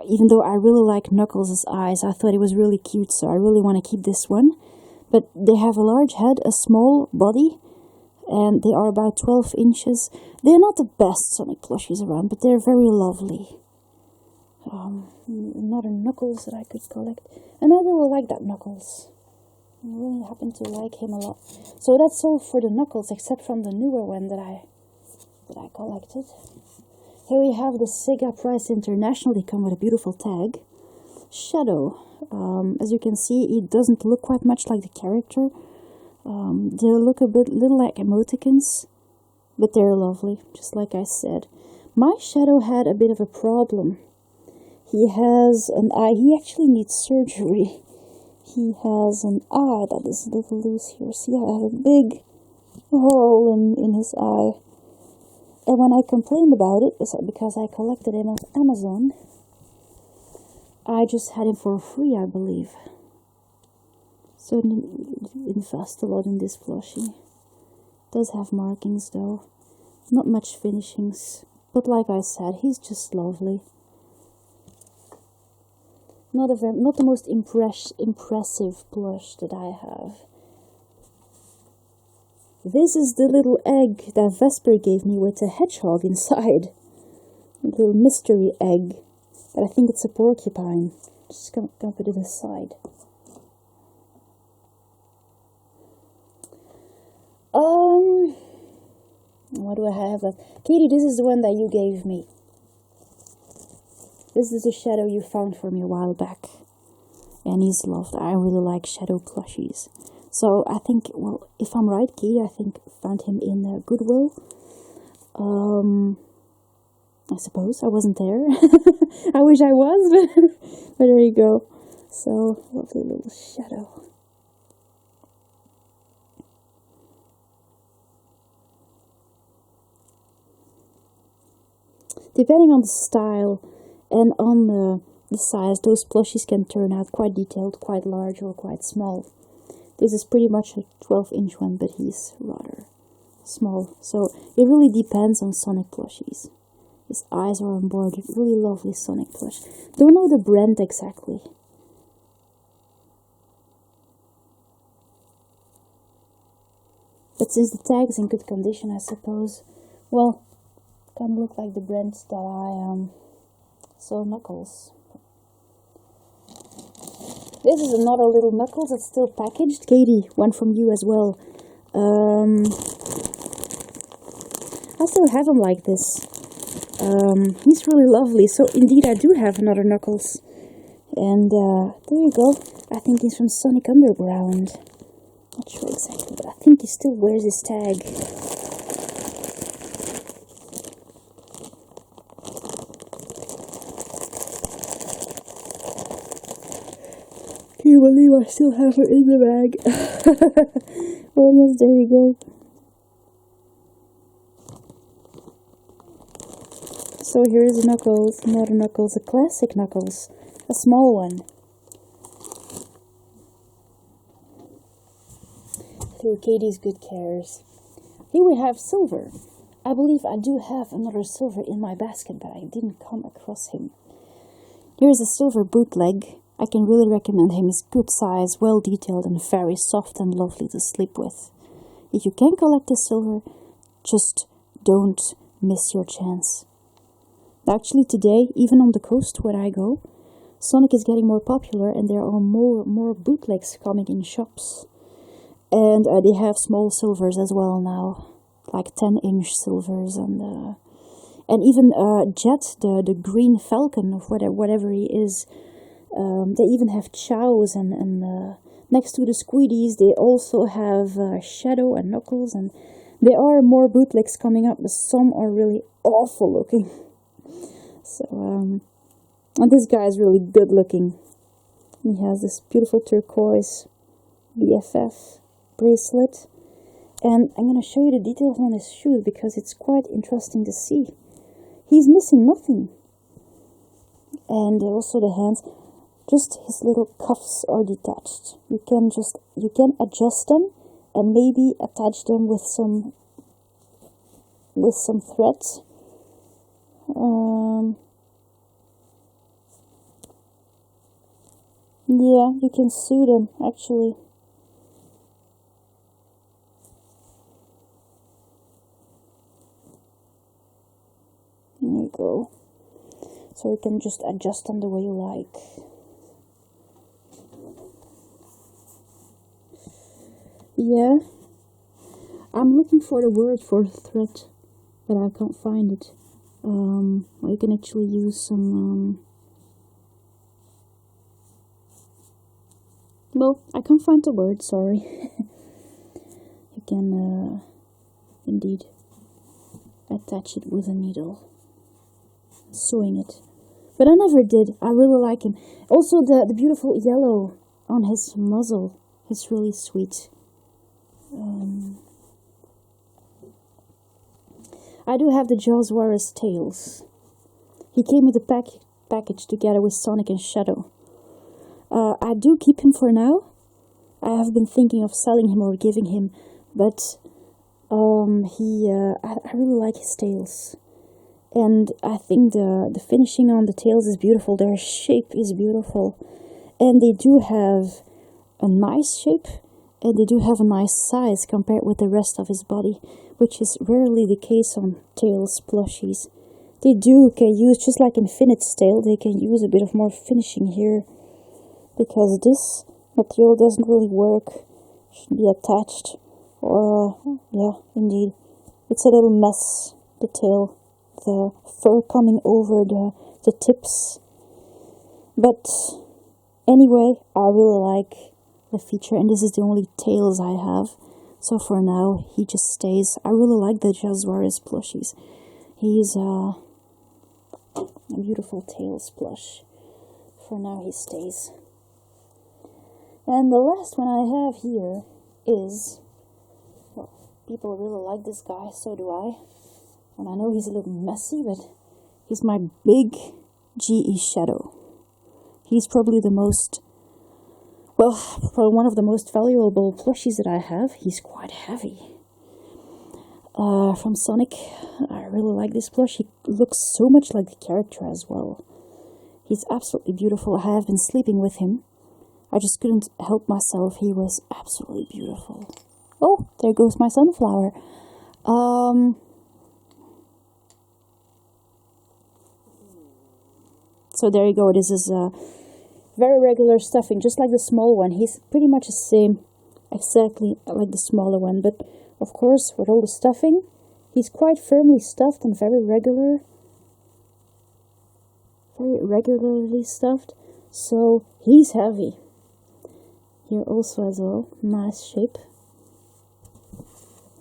Even though I really like Knuckles' eyes, I thought it was really cute, so I really want to keep this one. But they have a large head, a small body, and they are about 12 inches. They're not the best Sonic plushies around, but they're very lovely. Another Knuckles that I could collect, and I really like that Knuckles. I really happen to like him a lot. So that's all for the Knuckles, except from the newer one that I collected. Here we have the Sega Prize International. They come with a beautiful tag. Shadow. As you can see, it doesn't look quite much like the character. They look a little like emoticons, but they're lovely, just like I said. My Shadow had a bit of a problem. He has an eye. He actually needs surgery. He has an eye that is a little loose here. See, I have a big hole in his eye. And when I complained about it, because I collected him on Amazon, I just had him for free, I believe. So it invest a lot in this plushie. Does have markings though. Not much finishings. But like I said, he's just lovely. Not the most impressive plush that I have. This is the little egg that Vesper gave me with a hedgehog inside. A little mystery egg. But I think it's a porcupine. Just gonna put it aside. What do I have left? Katie, this is the one that you gave me. This is the Shadow you found for me a while back. And he's loved. I really like Shadow plushies. So I think, well, if I'm right, Katie, I think found him in Goodwill. I suppose I wasn't there. I wish I was, but there you go. So, lovely little Shadow. Depending on the style and on the size, those plushies can turn out quite detailed, quite large, or quite small. This is pretty much a 12-inch one, but he's rather small. So it really depends on Sonic plushies. His eyes are on board. Really lovely Sonic plush. Don't know the brand exactly. But since the tag is in good condition, I suppose, well, kind of look like the brand that I saw Knuckles. This is another little Knuckles that's still packaged. Katie, one from you as well. I still have him like this. He's really lovely. So indeed, I do have another Knuckles. And there you go. I think he's from Sonic Underground. Not sure exactly, but I think he still wears his tag. Can you believe I still have it in the bag? Oh yes, there you go. So here's a Knuckles, another Knuckles, a classic Knuckles, a small one. Through Katie's good cares. Here we have Silver. I believe I do have another Silver in my basket, but I didn't come across him. Here's a Silver bootleg. I can really recommend him. He's good size, well detailed, and very soft and lovely to sleep with. If you can collect a Silver, just don't miss your chance. Actually today, even on the coast where I go, Sonic is getting more popular and there are more bootlegs coming in shops. And they have small Silvers as well now, like 10-inch Silvers, and even Jet, the green Falcon, or whatever he is. They even have Chows, and next to the Squeedies, they also have Shadow and Knuckles, and there are more bootlegs coming up, but some are really awful looking. So, and this guy is really good looking. He has this beautiful turquoise BFF bracelet, and I'm going to show you the details on his shoes because it's quite interesting to see. He's missing nothing. And also the hands. Just his little cuffs are detached. You can adjust them and maybe attach them with some thread. Yeah, you can sew them actually. so you can just adjust them the way you like. Yeah, I'm looking for the word for thread, but I can't find it. Well, you can actually use some, well, I can't find the word, sorry. You can, indeed, attach it with a needle, sewing it. But I never did. I really like him. Also, the beautiful yellow on his muzzle is really sweet. I do have the Jaws tails. He came in the package together with Sonic and Shadow. I do keep him for now. I have been thinking of selling him or giving him, but I really like his tails. And I think the finishing on the tails is beautiful. Their shape is beautiful. And they do have a nice shape. And they do have a nice size compared with the rest of his body, which is rarely the case on tails plushies. They can use, just like Infinite's tail, they can use a bit of more finishing here, because this material doesn't really work, shouldn't be attached, or, yeah, indeed, it's a little mess, the tail, the fur coming over the tips. But anyway, I really like the feature, and this is the only tails I have, so for now he just stays. I really like the Jazzwares plushies. He's a beautiful tails plush. For now he stays. And the last one I have here is, well, people really like this guy, so do I. And I know he's a little messy, but he's my big GE Shadow. He's probably the most, well, probably one of the most valuable plushies that I have. He's quite heavy. From Sonic, I really like this plush. He looks so much like the character as well. He's absolutely beautiful. I have been sleeping with him. I just couldn't help myself. He was absolutely beautiful. Oh, there goes my sunflower. So there you go. This is very regular stuffing, just like the small one. He's pretty much the same, exactly like the smaller one. But of course, with all the stuffing, he's quite firmly stuffed and very regularly stuffed. So he's heavy. Here also as well, nice shape.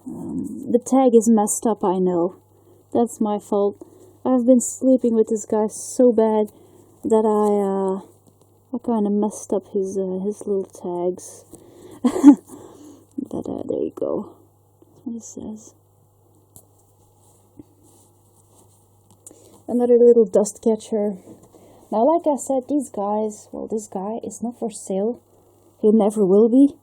The tag is messed up, I know. That's my fault. I've been sleeping with this guy so bad that I kind of messed up his little tags. But there you go. That's what it says. Another little dust catcher. Now, like I said, these guys, well, this guy is not for sale. He never will be.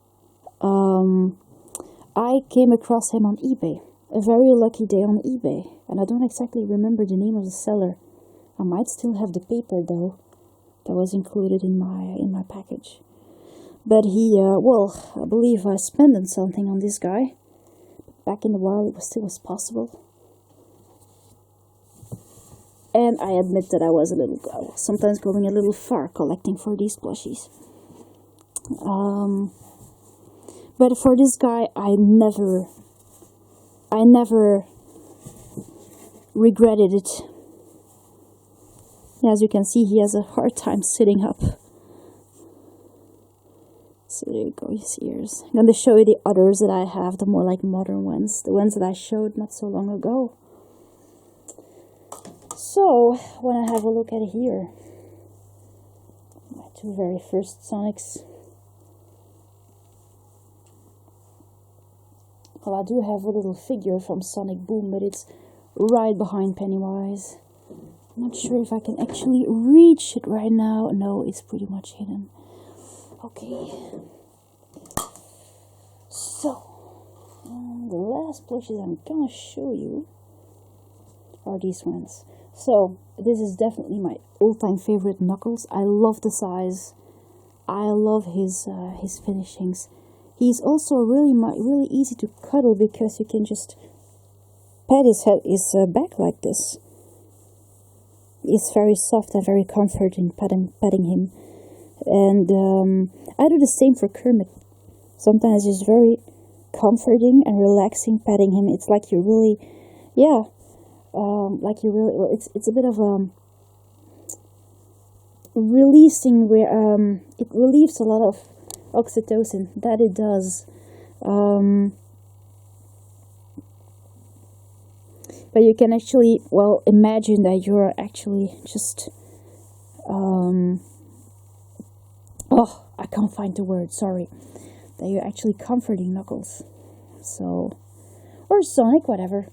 I came across him on eBay. A very lucky day on eBay. And I don't exactly remember the name of the seller. I might still have the paper though. That was included in my package. But he, well, I believe I spent something on this guy. Back in the wild, it still was possible. And I admit that I was sometimes going a little far collecting for these plushies. But for this guy, I never regretted it. As you can see, he has a hard time sitting up. So there you go, his ears. I'm going to show you the others that I have, the more like modern ones, the ones that I showed not so long ago. So, when I have a look at here, my two very first Sonics. Well, I do have a little figure from Sonic Boom, but it's right behind Pennywise. I'm not sure if I can actually reach it right now. No, it's pretty much hidden. Okay. So, the last plushes I'm gonna show you are these ones. So, this is definitely my all-time favorite Knuckles. I love the size. I love his finishings. He's also really easy to cuddle because you can just pat his back like this. is very soft and very comforting petting him. And I do the same for Kermit. Sometimes it's very comforting and relaxing petting him. It's like you're really, yeah, like you really. Well, it's a bit of releasing. It relieves a lot of oxytocin. That it does. But you can actually, well, imagine that you're actually just, oh, I can't find the word, sorry. That you're actually comforting Knuckles. So, or Sonic, whatever.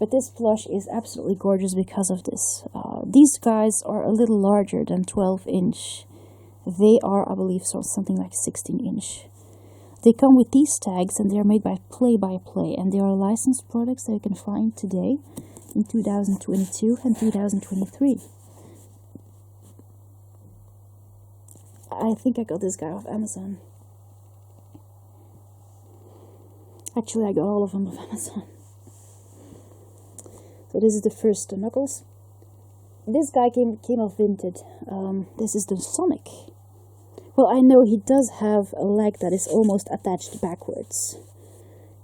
But this plush is absolutely gorgeous because of this. These guys are a little larger than 12-inch. They are, I believe, something like 16-inch. They come with these tags, and they are made by Play by Play, and they are licensed products that you can find today in 2022 and 2023. I think I got this guy off Amazon. Actually, I got all of them off Amazon. So this is the first Knuckles. This guy came off vintage. This is the Sonic. Well, I know he does have a leg that is almost attached backwards.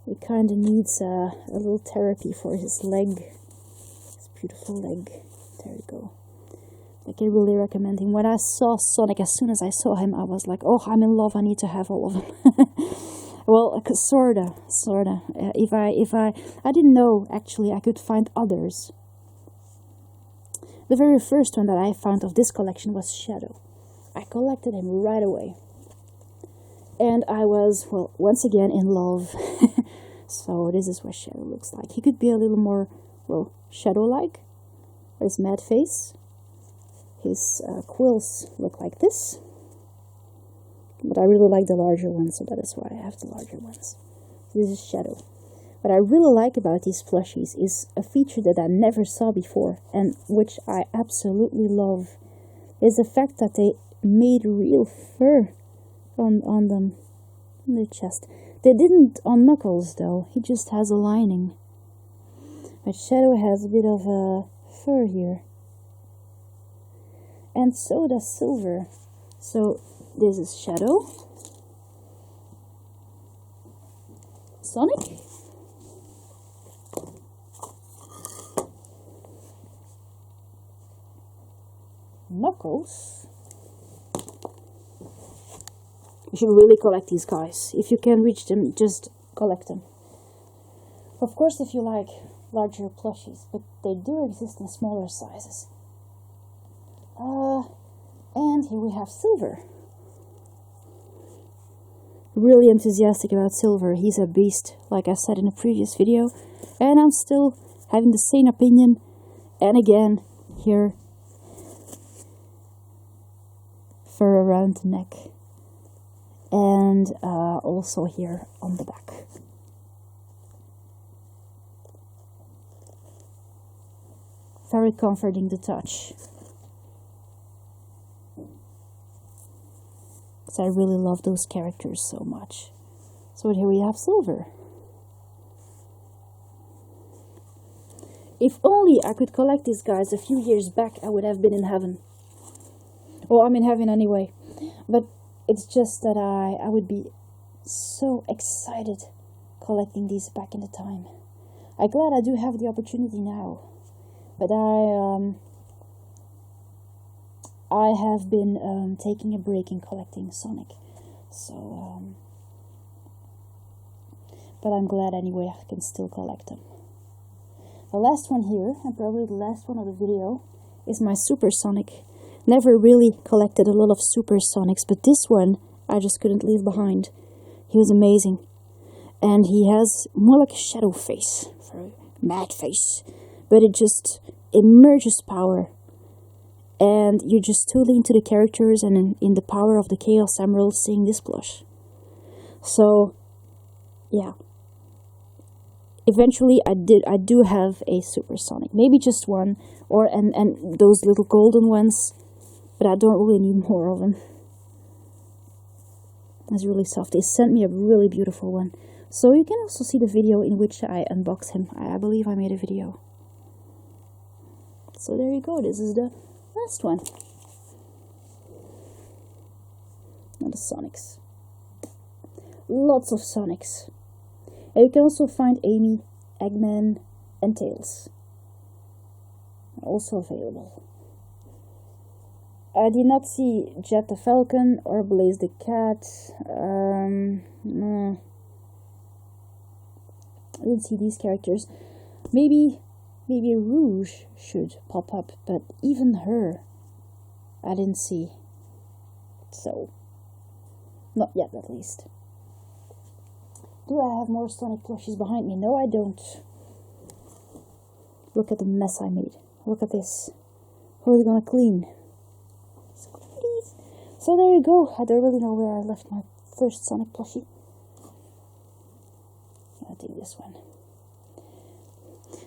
He kind of needs a little therapy for his leg. His beautiful leg. There you go. I can really recommend him. When I saw Sonic, as soon as I saw him, I was like, oh, I'm in love. I need to have all of them. Well, sorta. If I didn't know, actually, I could find others. The very first one that I found of this collection was Shadow. I collected him right away. And I was, well, once again in love. So this is what Shadow looks like. He could be a little more, well, Shadow-like. His mad face. His quills look like this. But I really like the larger ones, so that is why I have the larger ones. This is Shadow. What I really like about these plushies is a feature that I never saw before, and which I absolutely love, is the fact that they made real fur on them, on their chest. They didn't on Knuckles though, he just has a lining. But Shadow has a bit of a fur here. And so does Silver. So this is Shadow. Sonic. Knuckles. You should really collect these guys. If you can reach them, just collect them. Of course, if you like larger plushies, but they do exist in smaller sizes. And here we have Silver. Really enthusiastic about Silver. He's a beast, like I said in a previous video. And I'm still having the same opinion. And again, here, fur around the neck. And also here on the back. Very comforting to touch. Because I really love those characters so much. So here we have Silver. If only I could collect these guys a few years back, I would have been in heaven. Well, I'm in heaven anyway. But it's just that I would be so excited collecting these back in the time. I'm glad I do have the opportunity now. But I have been taking a break in collecting Sonic. So, but I'm glad anyway I can still collect them. The last one here, and probably the last one of the video, is my Super Sonic. Never really collected a lot of Super Sonics, but this one I just couldn't leave behind. He was amazing. And he has more like a shadow face, for a mad face. But it just emerges power. And you're just totally into the characters and in the power of the Chaos Emerald seeing this plush. So, yeah. Eventually I do have a Super Sonic. Maybe just one. Or and those little golden ones. But I don't really need more of them. It's really soft. They sent me a really beautiful one. So you can also see the video in which I unbox him. I believe I made a video. So there you go, this is the last one. And the Sonics. Lots of Sonics. And you can also find Amy, Eggman, and Tails. Also available. I did not see Jet the Falcon or Blaze the Cat. No. I didn't see these characters. Maybe Rouge should pop up, but even her I didn't see. So, not yet at least. Do I have more Sonic plushies behind me? No, I don't. Look at the mess I made. Look at this. Who is gonna clean? So there you go. I don't really know where I left my first Sonic plushie. I'll take this one.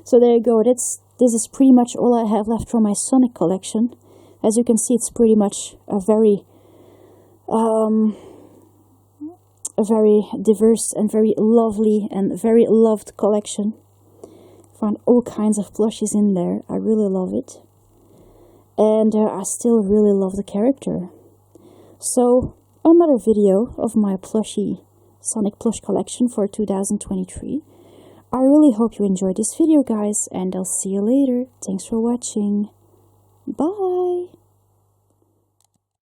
So there you go. This is pretty much all I have left from my Sonic collection. As you can see, it's pretty much a very diverse and very lovely and very loved collection. Found all kinds of plushies in there. I really love it. And I still really love the character. So, another video of my plushie Sonic plush collection for 2023. I really hope you enjoyed this video, guys, and I'll see you later. Thanks for watching. Bye!